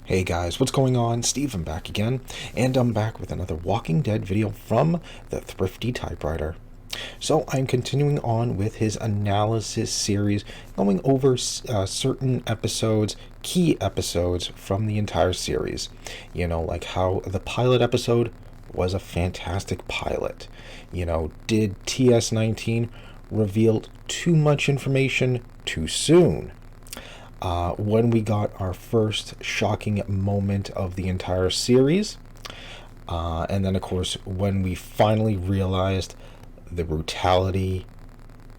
Hey guys, what's going on? Steve, I'm back again, and I'm back with another Walking Dead video from the Thrifty Typewriter. So I'm continuing on with his analysis series, going over certain episodes, key episodes from the entire series. Like how the pilot episode was a fantastic pilot. Did TS19 reveal too much information too soon? When we got our first shocking moment of the entire series. And then, of course, when we finally realized the brutality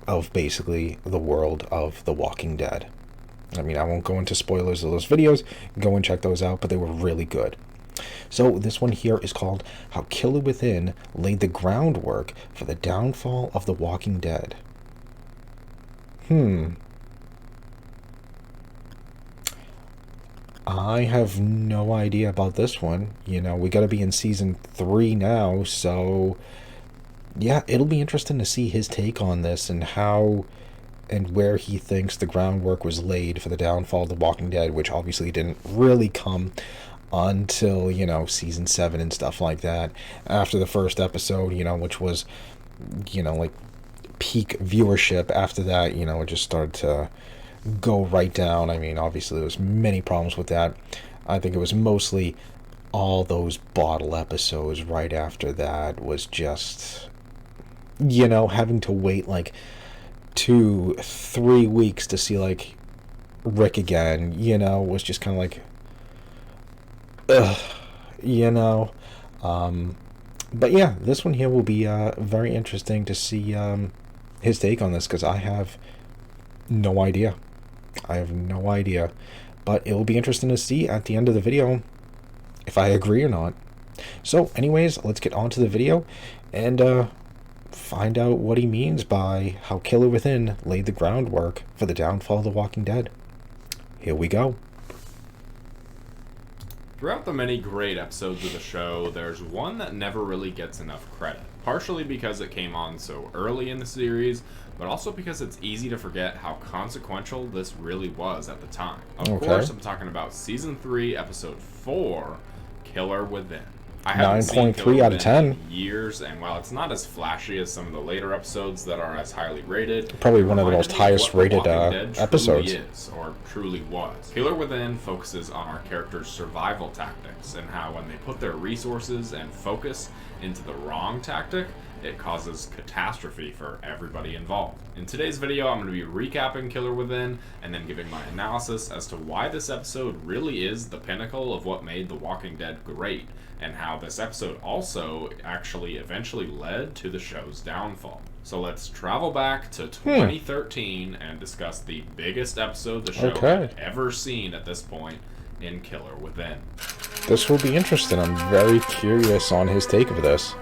of basically the world of The Walking Dead. I mean, I won't go into spoilers of those videos. Go and check those out, but they were really good. So this one here is called How Killer Within Laid the Groundwork for the Downfall of The Walking Dead. I have no idea about this one. We got to be in season 3 now, so yeah, it'll be interesting to see his take on this and how and where he thinks the groundwork was laid for the downfall of The Walking Dead, which obviously didn't really come until, season 7 and stuff like that. After the first episode, which was, like peak viewership. After that, it just started to go right down. I mean, obviously there was many problems with that. I think it was mostly all those bottle episodes right after that was just, having to wait like 2-3 weeks to see like Rick again, was just kind of like, ugh, but yeah, this one here will be very interesting to see his take on this, because I have no idea. But it will be interesting to see at the end of the video if I agree or not. So anyways, let's get on to the video and find out what he means by how Killer Within laid the groundwork for the downfall of The Walking Dead. Here we go. Throughout the many great episodes of the show, there's one that never really gets enough credit. Partially because it came on so early in the series, but also because it's easy to forget how consequential this really was at the time. Of course, I'm talking about Season 3, Episode 4, Killer Within. I haven't seen 9.3 out of 10 in years, and while it's not as flashy as some of the later episodes that are as highly rated, probably one of the most highest rated episodes. Truly was. Killer Within focuses on our characters' survival tactics and how when they put their resources and focus into the wrong tactic, it causes catastrophe for everybody involved. In today's video, I'm going to be recapping Killer Within and then giving my analysis as to why this episode really is the pinnacle of what made The Walking Dead great, and how this episode also actually eventually led to the show's downfall. So let's travel back to 2013 and discuss the biggest episode the show had ever seen at this point in Killer Within. This will be interesting. I'm very curious on his take of this.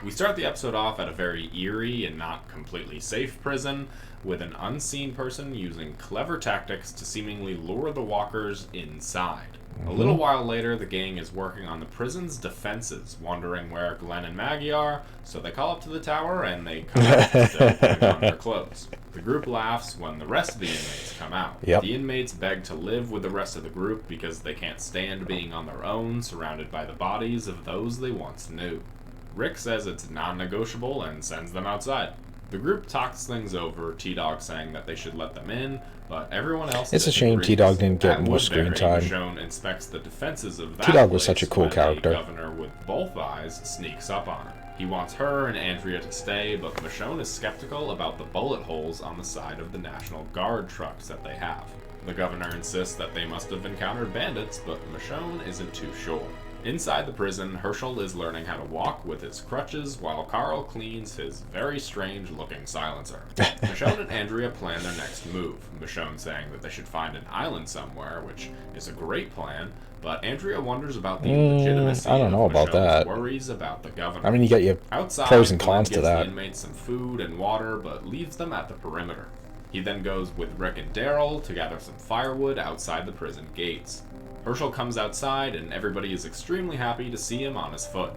We start the episode off at a very eerie and not completely safe prison, with an unseen person using clever tactics to seemingly lure the walkers inside. A little while later, the gang is working on the prison's defenses, wondering where Glenn and Maggie are, so they call up to the tower and they come out instead of putting on their clothes. The group laughs when the rest of the inmates come out. The inmates beg to live with the rest of the group because they can't stand being on their own, surrounded by the bodies of those they once knew. Rick says it's non-negotiable and sends them outside. The group talks things over, T-Dog saying that they should let them in, but everyone else It's a shame T-Dog didn't get more screen time. Michonne inspects the defenses of that T-Dog was such a cool character. The governor with both eyes sneaks up on her. He wants her and Andrea to stay, but Michonne is skeptical about the bullet holes on the side of the National Guard trucks that they have. The governor insists that they must have encountered bandits, but Michonne isn't too sure. Inside the prison, Herschel is learning how to walk with his crutches while Carl cleans his very strange-looking silencer. Michonne and Andrea plan their next move, Michonne saying that they should find an island somewhere, which is a great plan, but Andrea wonders about the legitimacy I don't know of about that. worries about the governor. I mean, you get your Outside, pros and cons Glenn to that. gives the inmates some food and water, but leaves them at the perimeter. He then goes with Rick and Daryl to gather some firewood outside the prison gates. Herschel comes outside, and everybody is extremely happy to see him on his foot.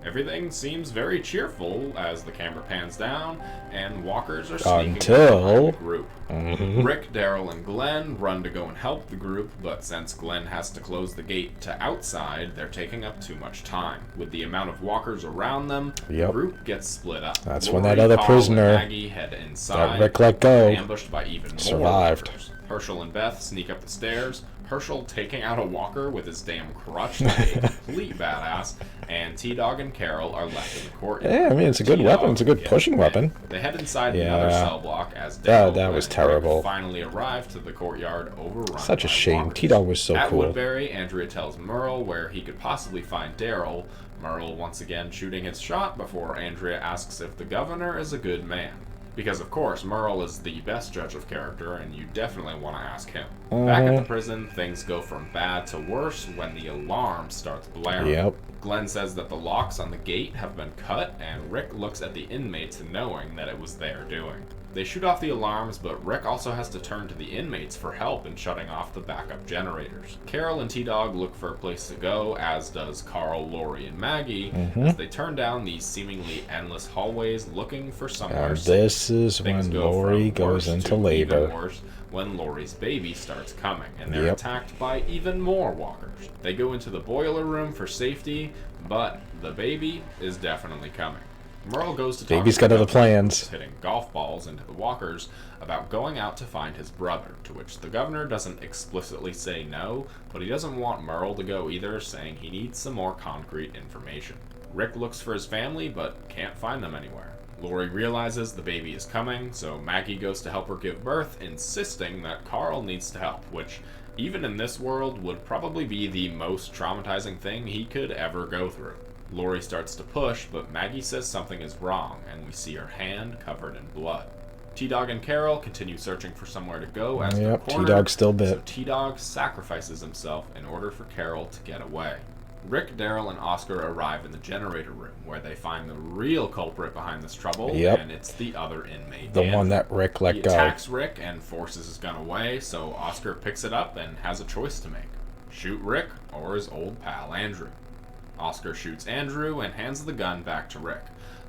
Everything seems very cheerful as the camera pans down and walkers are sneaking Until behind the group. Mhm. Rick, Daryl, and Glenn run to go and help the group, but since Glenn has to close the gate to outside, they're taking up too much time. With the amount of walkers around them, the group gets split up. That's Lori, when that other Carl, prisoner and Maggie head inside, that Rick let go ambushed by even more survived. walkers. Herschel and Beth sneak up the stairs. Herschel taking out a walker with his damn crutch like a complete badass, and T-Dog and Carol are left in the courtyard. Yeah, I mean, it's a good T-Dog weapon. It's a good gets pushing bit. weapon. They head inside Yeah. another cell block as That Daryl was and terrible. Rick finally arrive to the courtyard overrun Such a by shame. walkers. T-Dog was so At cool. Woodbury, Andrea tells Merle where he could possibly find Daryl. Merle once again shooting his shot before Andrea asks if the governor is a good man. Because, of course, Merle is the best judge of character, and you definitely want to ask him. Back at the prison, things go from bad to worse when the alarm starts blaring. Yep. Glenn says that the locks on the gate have been cut, and Rick looks at the inmates knowing that it was their doing. They shoot off the alarms, but Rick also has to turn to the inmates for help in shutting off the backup generators. Carol and T-Dog look for a place to go, as does Carl, Lori, and Maggie, as they turn down these seemingly endless hallways looking for somewhere And safe. this is Things when go Lori from goes worse into to even labor. worse when Lori's baby starts coming, and they're Yep. attacked by even more walkers. They go into the boiler room for safety, but the baby is definitely coming. Merle goes to talk Baby's to got the other governor, plans. who's hitting golf balls into the walkers about going out to find his brother, to which the governor doesn't explicitly say no, but he doesn't want Merle to go either, saying he needs some more concrete information. Rick looks for his family, but can't find them anywhere. Lori realizes the baby is coming, so Maggie goes to help her give birth, insisting that Carl needs to help, which, even in this world, would probably be the most traumatizing thing he could ever go through. Lori starts to push, but Maggie says something is wrong, and we see her hand covered in blood. T-Dog and Carol continue searching for somewhere to go as they're Yep, cornered, T-Dog still so bit. T-Dog sacrifices himself in order for Carol to get away. Rick, Daryl, and Oscar arrive in the generator room, where they find the real culprit behind this trouble, Yep. and it's the other inmate. The Andrew. one that Rick He let go. attacks Rick and forces his gun away, so Oscar picks it up and has a choice to make. Shoot Rick or his old pal Andrew. Oscar shoots Andrew and hands the gun back to Rick.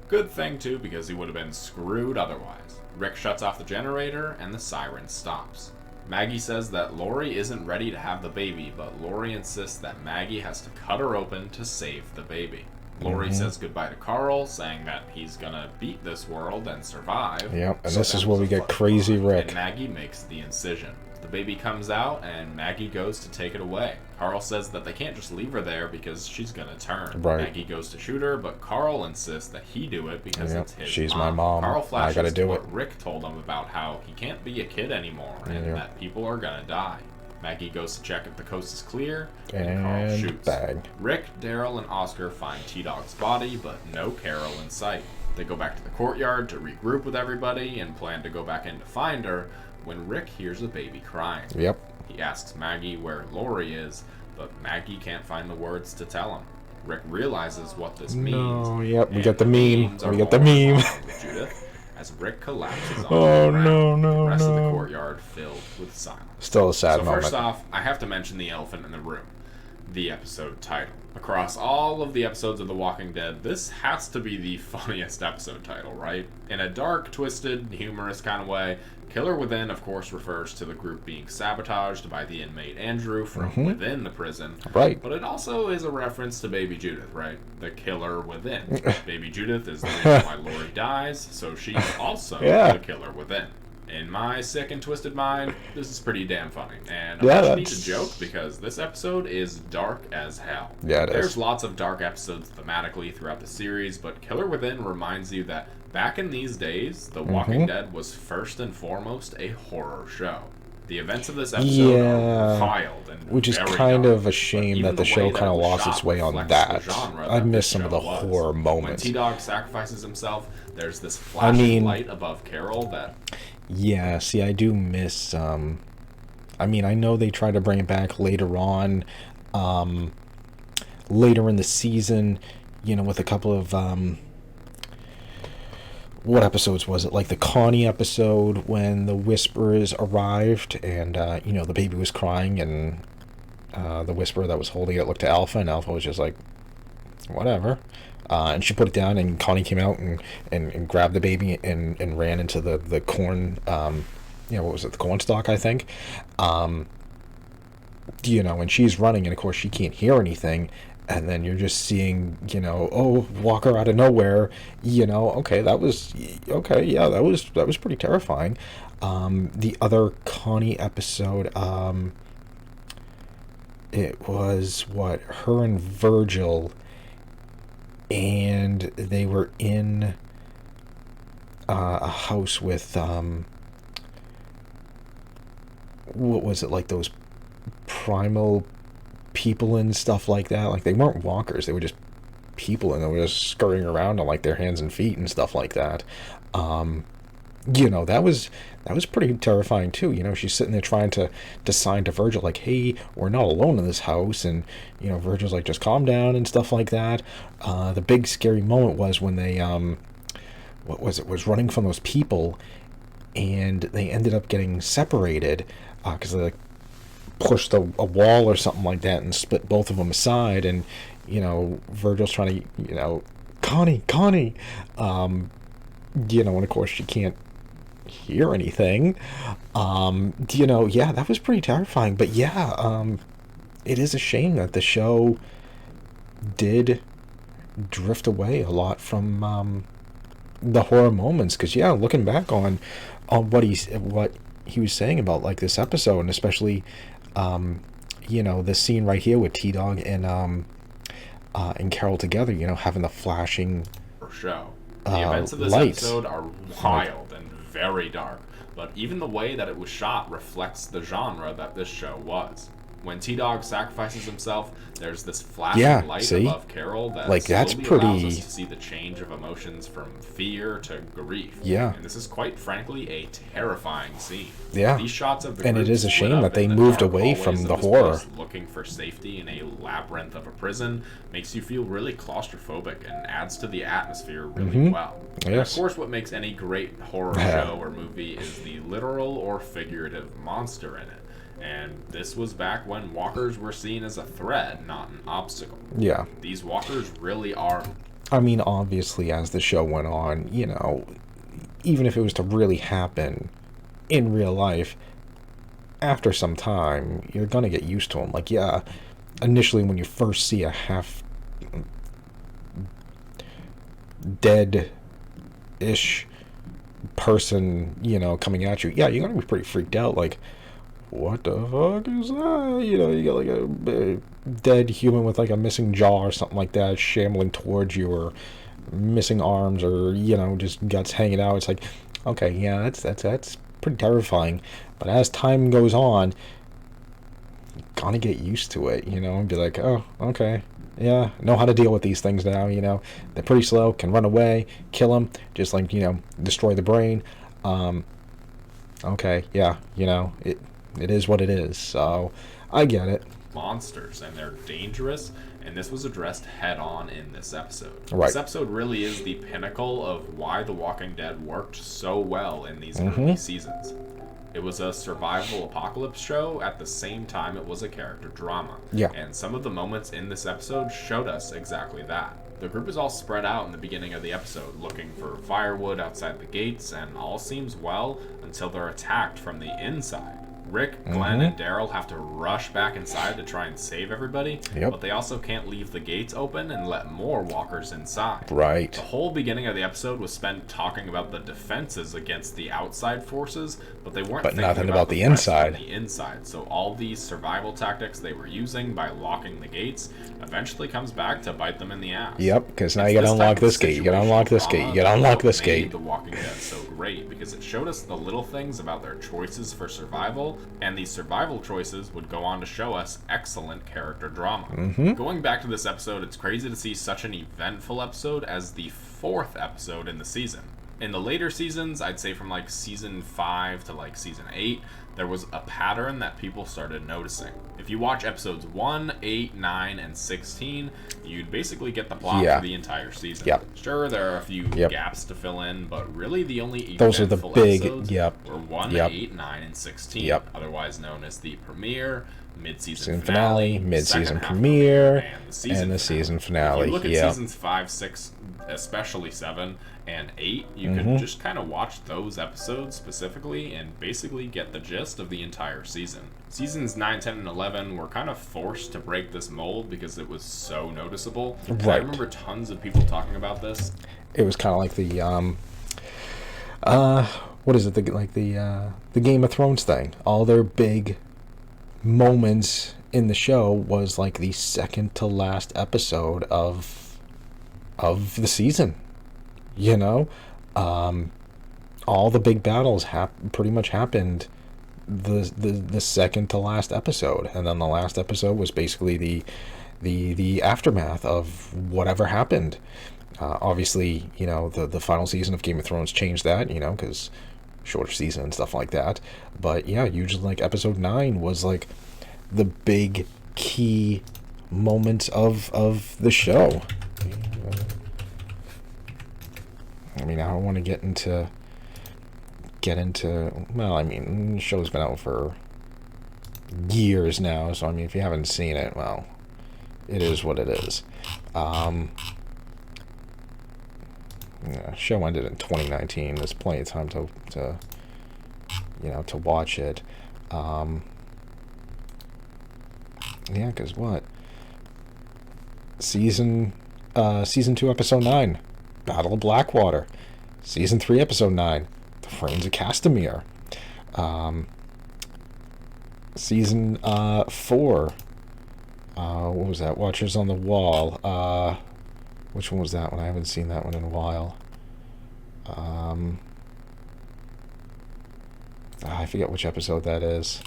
Good thing, too, because he would have been screwed otherwise. Rick shuts off the generator and the siren stops. Maggie says that Lori isn't ready to have the baby, but Lori insists that Maggie has to cut her open to save the baby. Lori says goodbye to Carl, saying that he's gonna beat this world and survive. Yep, and So this that is where was we a get fun Crazy line. Rick. And Maggie makes the incision. The baby comes out, and Maggie goes to take it away. Carl says that they can't just leave her there because she's gonna turn. Right. Maggie goes to shoot her, but Carl insists that he do it because Yep, it's his she's mom. my mom. Carl I flashes gotta do to it. what Rick told him about how he can't be a kid anymore and Yep. that people are gonna die. Maggie goes to check if the coast is clear, and Carl And shoots. bang. Rick, Daryl, and Oscar find T-Dog's body, but no Carol in sight. They go back to the courtyard to regroup with everybody and plan to go back in to find her when Rick hears a baby crying. Yep. He asks Maggie where Lori is, but Maggie can't find the words to tell him. Rick realizes what this means. No, yep, we and get the meme. memes are We get the more meme. involved with Judith as Rick collapses on Oh, the ground. no, no, The rest of the no. courtyard filled with silence. Still a sad So moment. first off, I have to mention the elephant in the room, the episode title. Across all of the episodes of The Walking Dead, this has to be the funniest episode title, right? In a dark, twisted, humorous kind of way, Killer Within, of course, refers to the group being sabotaged by the inmate Andrew from within the prison. Right. But it also is a reference to Baby Judith, right? The killer within. Baby Judith is the reason why Lori dies, so she's also Yeah. the killer within. In my sick and twisted mind, this is pretty damn funny. And Yeah, I don't need that's- to joke because this episode is dark as hell. Yeah, it is. There's lots of dark episodes thematically throughout the series, but Killer Within reminds you that back in these days, The Walking Dead was first and foremost a horror show. The events of this episode Yeah. are wild and Which is very kind dark, of a but shame even that the way show that kind of it was lost shot its way on reflects that. the genre I that miss this some of show the was. horror When moments. T-Dog sacrifices himself, there's this flashing light above Carol that Yeah, see, I do miss, I mean, I know they try to bring it back later on, later in the season, you know, with a couple of, what episodes was it? Like the Connie episode when the Whisperers arrived and, you know, the baby was crying and the Whisperer that was holding it looked to Alpha and Alpha was just like, whatever. And she put it down, and Connie came out and grabbed the baby and ran into the corn, what was it, the cornstalk, I think. And she's running, and of course she can't hear anything. And then you're just seeing, Walker out of nowhere. Okay, yeah, that was pretty terrifying. The other Connie episode, it was her and Virgil, and they were in a house with what was it, like those primal people and stuff like that. Like, they weren't walkers, they were just people, and they were just scurrying around on like their hands and feet and stuff like that. That was pretty terrifying too. She's sitting there trying to sign to Virgil, like, hey, we're not alone in this house, and Virgil's like, just calm down and stuff like that. The big scary moment was when they was running from those people, and they ended up getting separated because they like pushed a wall or something like that and split both of them aside, and Virgil's trying to Connie, and of course she can't hear anything. Yeah, that was pretty terrifying. But yeah, it is a shame that the show did drift away a lot from the horror moments, because yeah, looking back on what he was saying about like this episode, and especially this scene right here with T-Dog and Carol together, having the flashing for show. The events of this lights. Episode are wild and very dark, but even the way that it was shot reflects the genre that this show was. When T-Dog sacrifices himself, there's this flashing light above Carol that like, slowly that's pretty... allows us to see the change of emotions from fear to grief. Yeah. And this is quite frankly a terrifying scene. Yeah. These shots of the and it is a shame that they moved away from the horror. Looking for safety in a labyrinth of a prison makes you feel really claustrophobic and adds to the atmosphere really well. Yes. And of course, what makes any great horror show or movie is the literal or figurative monster in it. And this was back when walkers were seen as a threat, not an obstacle. Yeah. These walkers really are... I mean, obviously, as the show went on, even if it was to really happen in real life, after some time, you're going to get used to them. Like, yeah, initially when you first see a half dead-ish person, coming at you, yeah, you're going to be pretty freaked out. Like, what the fuck is that? You get like a dead human with like a missing jaw or something like that shambling towards you, or missing arms, or just guts hanging out. It's like, okay, yeah, that's pretty terrifying. But as time goes on, you gotta get used to it, and be like, oh, okay, yeah, know how to deal with these things now. They're pretty slow, can run away, kill them, just like destroy the brain. Okay, yeah, it is what it is, so I get it. Monsters, and they're dangerous, and this was addressed head-on in this episode. Right. This episode really is the pinnacle of why The Walking Dead worked so well in these early seasons. It was a survival apocalypse show at the same time it was a character drama. Yeah. And some of the moments in this episode showed us exactly that. The group is all spread out in the beginning of the episode, looking for firewood outside the gates, and all seems well until they're attacked from the inside. Rick, Glenn, and Daryl have to rush back inside to try and save everybody, but they also can't leave the gates open and let more walkers inside. Right. The whole beginning of the episode was spent talking about the defenses against the outside forces, but they weren't thinking nothing about the inside. The inside. So all these survival tactics they were using by locking the gates eventually comes back to bite them in the ass. Yep, because now you gotta unlock this gate, you gotta unlock this gate, you gotta unlock this gate. The Walking Dead so great because it showed us the little things about their choices for survival, and these survival choices would go on to show us excellent character drama. Going back to this episode, it's crazy to see such an eventful episode as the 4th episode in the season. In the later seasons, I'd say from like season 5 to like season 8, there was a pattern that people started noticing. If you watch episodes 1, 8, 9, and 16, you'd basically get the plot for the entire season. Yep. Sure, there are a few gaps to fill in, but really the only those are the big episodes were 1, 8, 9, and 16, otherwise known as the premiere, mid-season finale, mid-season premiere, and the season finale. If you look at Yep. seasons 5, 6, especially 7 and 8, you could just kind of watch those episodes specifically and basically get the gist of the entire season. Seasons 9, 10, and 11 were kind of forced to break this mold because it was so noticeable. Right. I remember tons of people talking about this. It was kind of like the what is it? The Game of Thrones thing. All their big moments in the show was like the second to last episode of the season. You know, all the big battles pretty much happened the second to last episode, and then the last episode was basically the aftermath of whatever happened. Obviously, you know, the final season of Game of Thrones changed that, you know, because shorter season and stuff like that. But yeah, usually like episode 9 was like the big key moments of the show. I mean, I don't want to get into well, I mean, the show's been out for years now, so I mean, if you haven't seen it, well, it is what it is. Yeah, show ended in 2019. There's plenty of time to watch it. Yeah, because what? Season 2, episode 9, Battle of Blackwater. Season 3, episode 9, The Frames of Castamere. Season 4, what was that? Watchers on the Wall. Which one was that one? I haven't seen that one in a while. I forget which episode that is.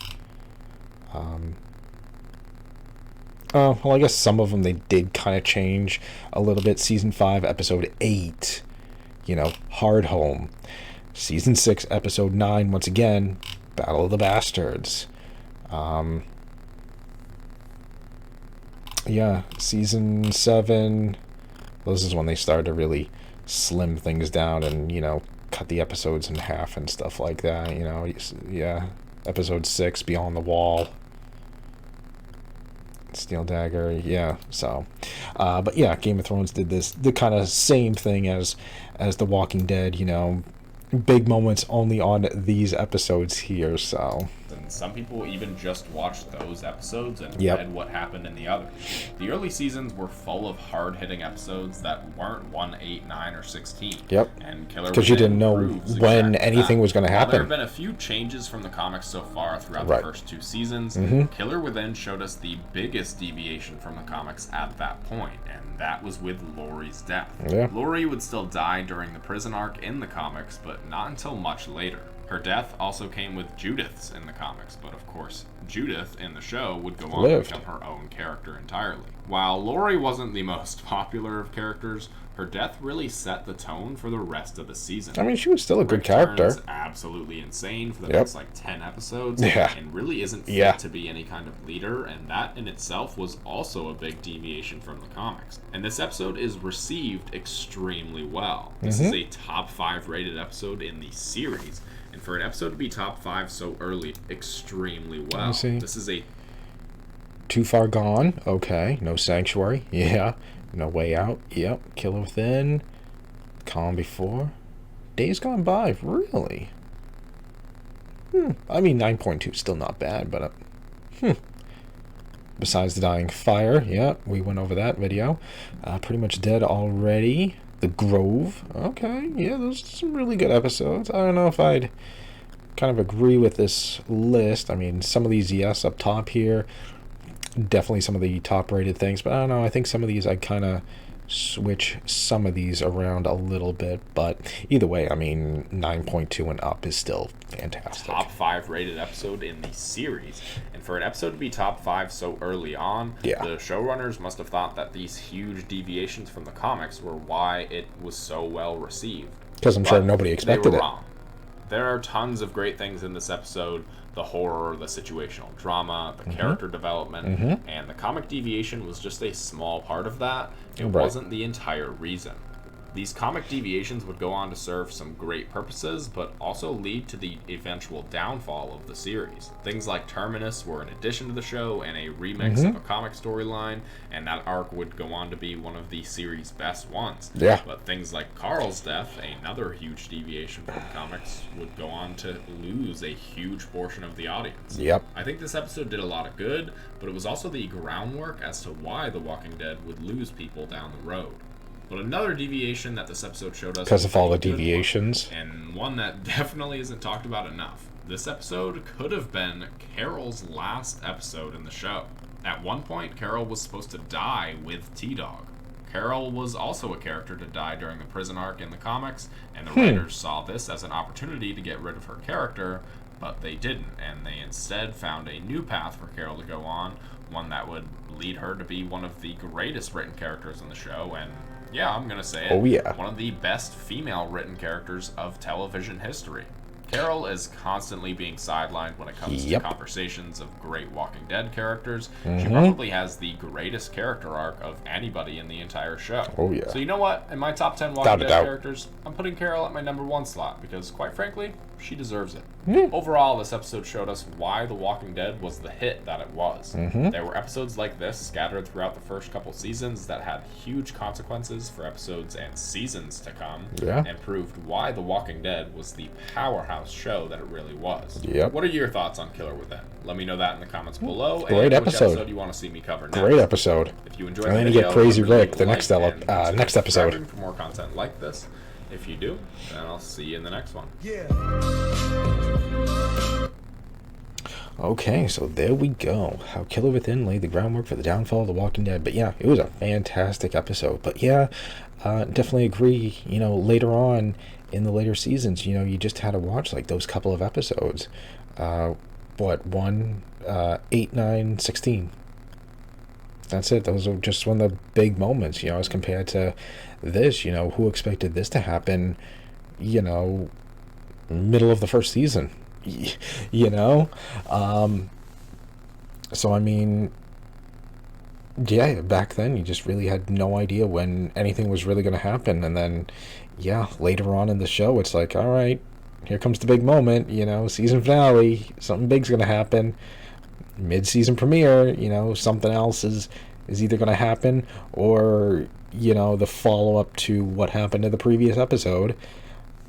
Oh, well, I guess some of them they did kind of change a little bit. Season 5, episode 8, you know, Hard Home. Season 6, episode 9, once again, Battle of the Bastards. Yeah, season 7, this is when they started to really slim things down and, you know, cut the episodes in half and stuff like that, you know. Yeah, episode 6, Beyond the Wall. Steel Dagger, yeah, so. But yeah, Game of Thrones did the kind of same thing as The Walking Dead, you know. Big moments only on these episodes here, so. And some people even just watched those episodes and read what happened in the others. The early seasons were full of hard-hitting episodes that weren't 1, 8, 9, or 16. Yep. And Killer because you didn't know when exactly anything was going to happen. There have been a few changes from the comics so far throughout the first 2 seasons. Killer Within showed us the biggest deviation from the comics at that point, and that was with Laurie's death. Yeah. Laurie would still die during the prison arc in the comics, but not until much later. Her death also came with Judith's in the comics, but of course, Judith in the show would go on to become her own character entirely. While Laurie wasn't the most popular of characters, her death really set the tone for the rest of the season. I mean, she was still a good character. Turns absolutely insane for the next like 10 episodes, and really isn't fit to be any kind of leader, and that in itself was also a big deviation from the comics. And this episode is received extremely well. This is a top 5 rated episode in the series, and for an episode to be top 5 so early, extremely well. This is a Too Far Gone, okay. No Sanctuary, yeah. No Way Out, yep. Killer Within, Calm Before, Days Gone By, really? I mean, 9.2 still not bad, but Besides the Dying Fire, yeah, we went over that video. Pretty Much Dead Already, The Grove, okay, yeah, those are some really good episodes. I don't know if I'd kind of agree with this list. I mean, some of these, yes, up top here, definitely some of the top rated things, but I don't know, I think some of these I kind of switch some of these around a little bit, but either way, I mean, 9.2 and up is still fantastic. Top 5 rated episode in the series, and for an episode to be top 5 so early on, the showrunners must have thought that these huge deviations from the comics were why it was so well received. Because I'm sure But nobody they expected were it. wrong. There are tons of great things in this episode: the horror, the situational drama, the character development, and the comic deviation was just a small part of that. It Right. wasn't the entire reason. These comic deviations would go on to serve some great purposes, but also lead to the eventual downfall of the series. Things like Terminus were an addition to the show and a remix of a comic storyline, and that arc would go on to be one of the series' best ones. Yeah. But things like Carl's death, another huge deviation from comics, would go on to lose a huge portion of the audience. Yep. I think this episode did a lot of good, but it was also the groundwork as to why The Walking Dead would lose people down the road. But another deviation that this episode showed us, Because of all the was a good one, deviations. and one that definitely isn't talked about enough. This episode could have been Carol's last episode in the show. At one point, Carol was supposed to die with T-Dog. Carol was also a character to die during the prison arc in the comics, and the writers saw this as an opportunity to get rid of her character, but they didn't, and they instead found a new path for Carol to go on, one that would lead her to be one of the greatest written characters in the show, and yeah, I'm gonna say it. Oh, yeah. One of the best female written characters of television history. Carol is constantly being sidelined when it comes to conversations of great Walking Dead characters. She probably has the greatest character arc of anybody in the entire show. Oh, yeah. So you know what? In my top 10 Walking Dead characters, I'm putting Carol at my number 1 slot because, quite frankly, she deserves it. Overall, this episode showed us why The Walking Dead was the hit that it was. There were episodes like this scattered throughout the first couple seasons that had huge consequences for episodes and seasons to come, and proved why The Walking Dead was the powerhouse show that it really was. What are your thoughts on Killer Within? Let me know that in the comments below. Great and episode. Which episode you want to see me cover next. Great episode. If you enjoyed And the then you video, get Crazy remember to Rick leave the a next like and consider next episode. subscribing for more content like this. If you do, then I'll see you in the next one. Okay, so there we go. How Killer Within laid the groundwork for the downfall of The Walking Dead. But yeah, it was a fantastic episode. But yeah, definitely agree. You know, later on in the later seasons, you know, you just had to watch like those couple of episodes. 8, 9, 16. That's it. Those are just one of the big moments, you know, as compared to this. You know, who expected this to happen, you know, middle of the first season? You know? So, I mean, yeah, back then you just really had no idea when anything was really going to happen. And then, yeah, later on in the show, it's like, all right, here comes the big moment, you know, season finale, something big's going to happen. Mid-season premiere, you know, something else is either going to happen, or, you know, the follow-up to what happened in the previous episode,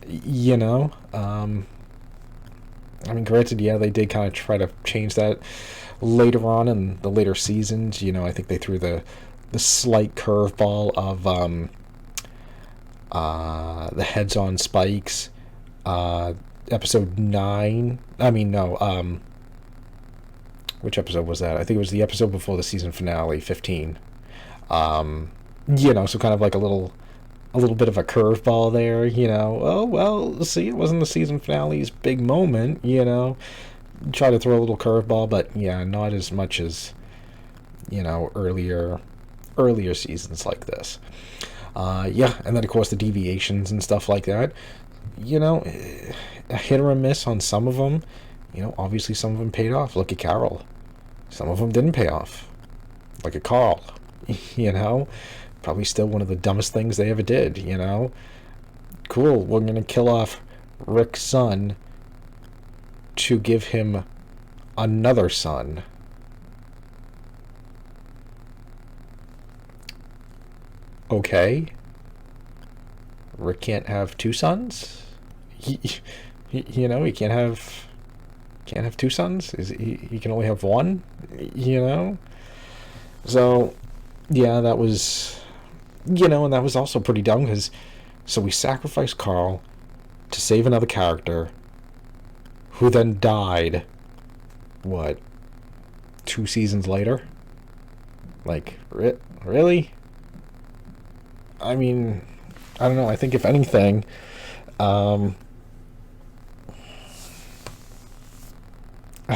you know. I mean, granted, yeah, they did kind of try to change that later on in the later seasons. You know, I think they threw the slight curveball of the heads on spikes, episode 9. I mean, no, which episode was that? I think it was the episode before the season finale, 15. You know, so kind of like a little bit of a curveball there, you know. Oh, well, see, it wasn't the season finale's big moment, you know. Try to throw a little curveball, but yeah, not as much as, you know, earlier seasons like this. Yeah, and then of course the deviations and stuff like that. You know, a hit or a miss on some of them. You know, obviously some of them paid off. Look at Carol. Some of them didn't pay off. Like a Carl, you know. Probably still one of the dumbest things they ever did, you know. Cool, we're going to kill off Rick's son to give him another son. Okay. Rick can't have 2 sons? You know, he can't have two sons? He can only have 1, you know? So, yeah, that was, you know, and that was also pretty dumb, because, so we sacrificed Carl to save another character who then died, what, 2 seasons later? Like, really? I mean, I don't know, I think if anything, I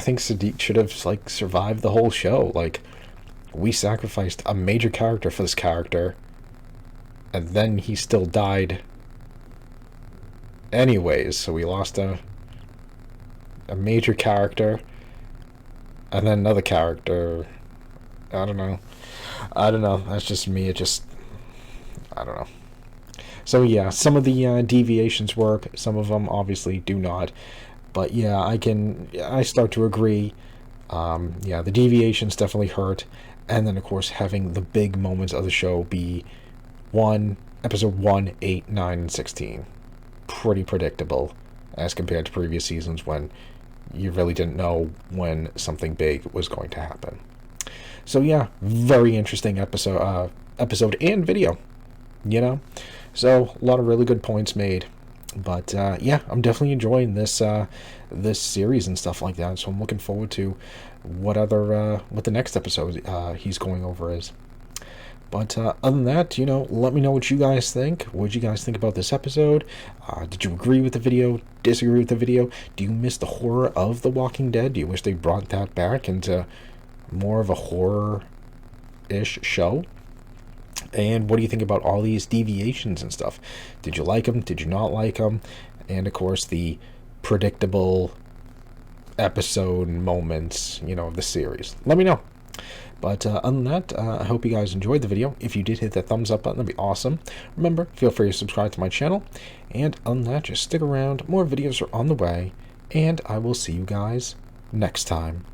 think Sadiq should have, like, survived the whole show. Like, we sacrificed a major character for this character, and then he still died anyways, so we lost a major character, and then another character. I don't know. I don't know. That's just me. It just, I don't know. So yeah, some of the deviations work. Some of them obviously do not. But yeah, I start to agree. Yeah, the deviations definitely hurt. And then of course having the big moments of the show be episode 1, 8, 9, and 16. Pretty predictable as compared to previous seasons when you really didn't know when something big was going to happen. So yeah, very interesting episode and video, you know. So a lot of really good points made. But yeah, I'm definitely enjoying this series and stuff like that. So I'm looking forward to what the next episode he's going over is. But other than that, let me know what you guys think. What did you guys think about this episode? Did you agree with the video? Disagree with the video? Do you miss the horror of The Walking Dead? Do you wish they brought that back into more of a horror-ish show? And what do you think about all these deviations and stuff? Did you like them? Did you not like them? And of course, the predictable episode moments, of the series. Let me know. But other than that, I hope you guys enjoyed the video. If you did, hit that thumbs up button. That'd be awesome. Remember, feel free to subscribe to my channel. And other than that, just stick around. More videos are on the way. And I will see you guys next time.